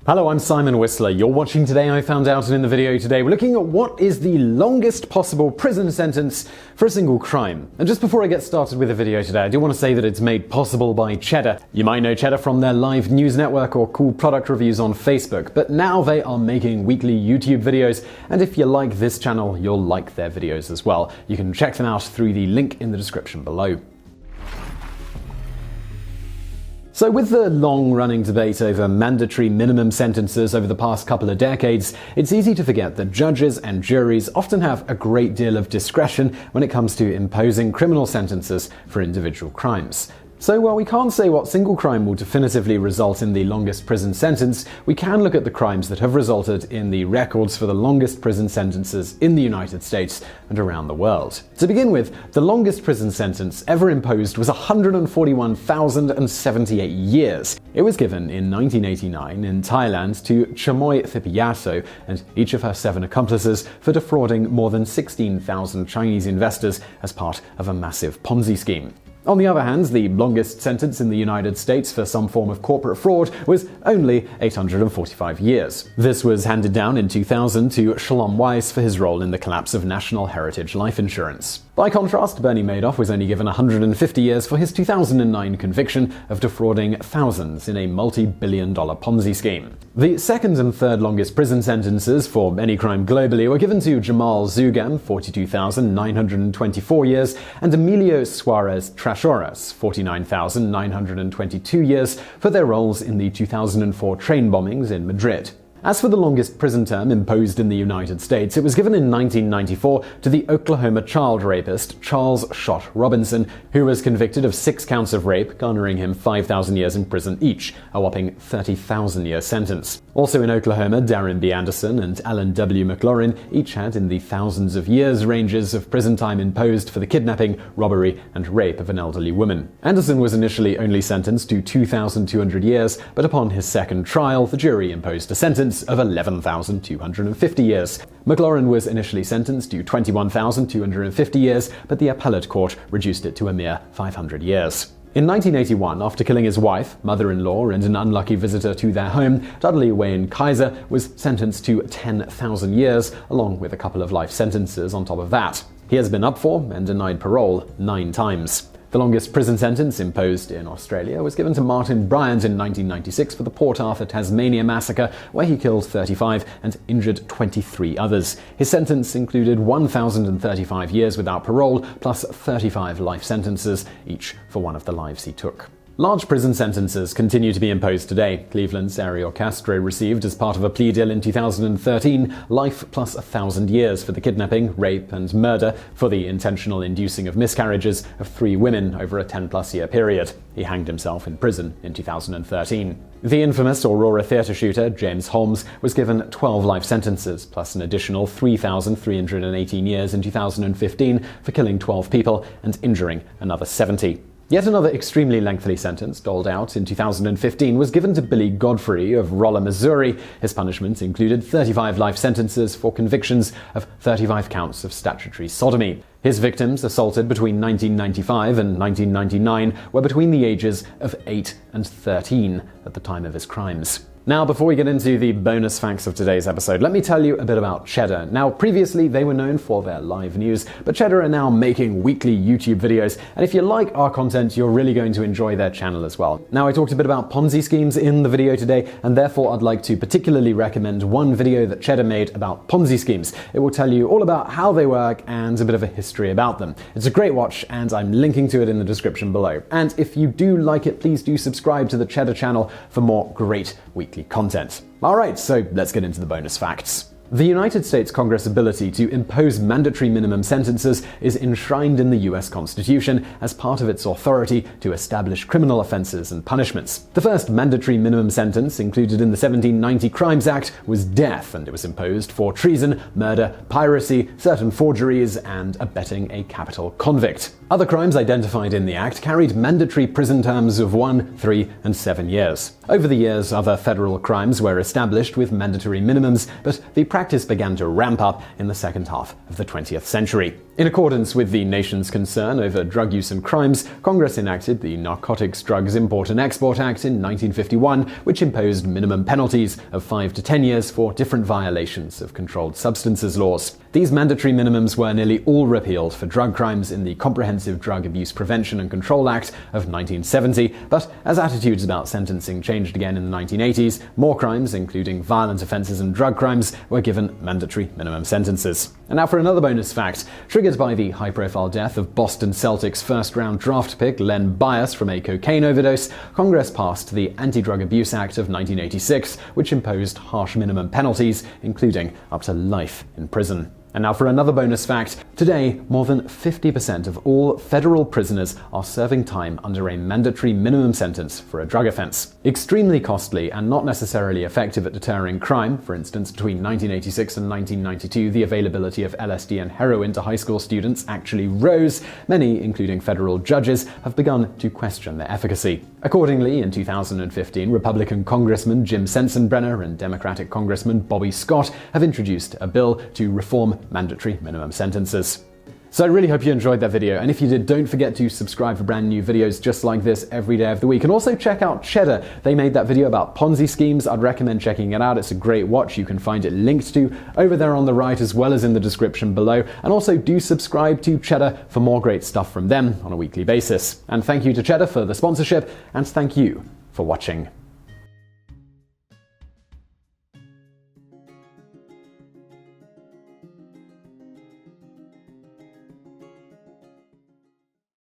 Hello, I'm Simon Whistler. You're watching Today I Found Out, and in the video today we're looking at what is the longest possible prison sentence for a single crime. And just before I get started with the video today, I do want to say that it's made possible by Cheddar. You might know Cheddar from their live news network or cool product reviews on Facebook, but now they are making weekly YouTube videos, and if you like this channel, you'll like their videos as well. You can check them out through the link in the description below. So with the long-running debate over mandatory minimum sentences over the past couple of decades, it's easy to forget that judges and juries often have a great deal of discretion when it comes to imposing criminal sentences for individual crimes. So while we can't say what single crime will definitively result in the longest prison sentence, we can look at the crimes that have resulted in the records for the longest prison sentences in the United States and around the world. To begin with, the longest prison sentence ever imposed was 141,078 years. It was given in 1989 in Thailand to Chamoy Thipiyaso and each of her 7 accomplices for defrauding more than 16,000 Chinese investors as part of a massive Ponzi scheme. On the other hand, the longest sentence in the United States for some form of corporate fraud was only 845 years. This was handed down in 2000 to Shalom Weiss for his role in the collapse of National Heritage Life Insurance. By contrast, Bernie Madoff was only given 150 years for his 2009 conviction of defrauding thousands in a multi-billion-dollar Ponzi scheme. The second and third longest prison sentences for any crime globally were given to Jamal Zugam, 42,924 years, and Emilio Suarez Trashoras, 49,922 years, for their roles in the 2004 train bombings in Madrid. As for the longest prison term imposed in the United States, it was given in 1994 to the Oklahoma child rapist Charles Schott Robinson, who was convicted of 6 counts of rape, garnering him 5,000 years in prison each, a whopping 30,000-year sentence. Also in Oklahoma, Darren B. Anderson and Alan W. McLaurin each had in the thousands of years ranges of prison time imposed for the kidnapping, robbery, and rape of an elderly woman. Anderson was initially only sentenced to 2,200 years, but upon his second trial, the jury imposed a sentence of 11,250 years. McLaurin was initially sentenced to 21,250 years, but the appellate court reduced it to a mere 500 years. In 1981, after killing his wife, mother-in-law, and an unlucky visitor to their home, Dudley Wayne Kaiser was sentenced to 10,000 years, along with a couple of life sentences on top of that. He has been up for and denied parole 9 times. The longest prison sentence imposed in Australia was given to Martin Bryant in 1996 for the Port Arthur, Tasmania massacre, where he killed 35 and injured 23 others. His sentence included 1,035 years without parole, plus 35 life sentences, each for one of the lives he took. Large prison sentences continue to be imposed today. Cleveland's Ariel Castro received, as part of a plea deal in 2013, life plus 1,000 years for the kidnapping, rape, and murder for the intentional inducing of miscarriages of 3 women over a 10-plus-year period. He hanged himself in prison in 2013. The infamous Aurora theater shooter, James Holmes, was given 12 life sentences, plus an additional 3,318 years in 2015 for killing 12 people and injuring another 70. Yet another extremely lengthy sentence, doled out in 2015, was given to Billy Godfrey of Rolla, Missouri. His punishment included 35 life sentences for convictions of 35 counts of statutory sodomy. His victims, assaulted between 1995 and 1999, were between the ages of 8 and 13 at the time of his crimes. Now, before we get into the bonus facts of today's episode, let me tell you a bit about Cheddar. Now, previously they were known for their live news, but Cheddar are now making weekly YouTube videos, and if you like our content, you're really going to enjoy their channel as well. Now, I talked a bit about Ponzi schemes in the video today, and therefore I'd like to particularly recommend one video that Cheddar made about Ponzi schemes. It will tell you all about how they work and a bit of a history about them. It's a great watch, and I'm linking to it in the description below. And if you do like it, please do subscribe to the Cheddar channel for more great weekly content. Alright, so let's get into the bonus facts. The United States Congress' ability to impose mandatory minimum sentences is enshrined in the U.S. Constitution as part of its authority to establish criminal offenses and punishments. The first mandatory minimum sentence included in the 1790 Crimes Act was death, and it was imposed for treason, murder, piracy, certain forgeries, and abetting a capital convict. Other crimes identified in the Act carried mandatory prison terms of 1, 3, and 7 years. Over the years, other federal crimes were established with mandatory minimums, but the practice began to ramp up in the second half of the 20th century. In accordance with the nation's concern over drug use and crimes, Congress enacted the Narcotics, Drugs Import and Export Act in 1951, which imposed minimum penalties of 5 to 10 years for different violations of controlled substances laws. These mandatory minimums were nearly all repealed for drug crimes in the Comprehensive Drug Abuse Prevention and Control Act of 1970, but as attitudes about sentencing changed again in the 1980s, more crimes, including violent offenses and drug crimes, were given mandatory minimum sentences. And now for another bonus fact. Triggered by the high-profile death of Boston Celtics first-round draft pick Len Bias from a cocaine overdose, Congress passed the Anti-Drug Abuse Act of 1986, which imposed harsh minimum penalties, including up to life in prison. And now for another bonus fact. Today, more than 50% of all federal prisoners are serving time under a mandatory minimum sentence for a drug offense. Extremely costly and not necessarily effective at deterring crime. For instance, between 1986 and 1992, the availability of LSD and heroin to high school students actually rose. Many, including federal judges, have begun to question their efficacy. Accordingly, in 2015, Republican Congressman Jim Sensenbrenner and Democratic Congressman Bobby Scott have introduced a bill to reform mandatory minimum sentences. So I really hope you enjoyed that video, and if you did, don't forget to subscribe for brand new videos just like this every day of the week. And also check out Cheddar. They made that video about Ponzi schemes. I'd recommend checking it out. It's a great watch. You can find it linked to over there on the right as well as in the description below. And also do subscribe to Cheddar for more great stuff from them on a weekly basis. And thank you to Cheddar for the sponsorship, and thank you for watching.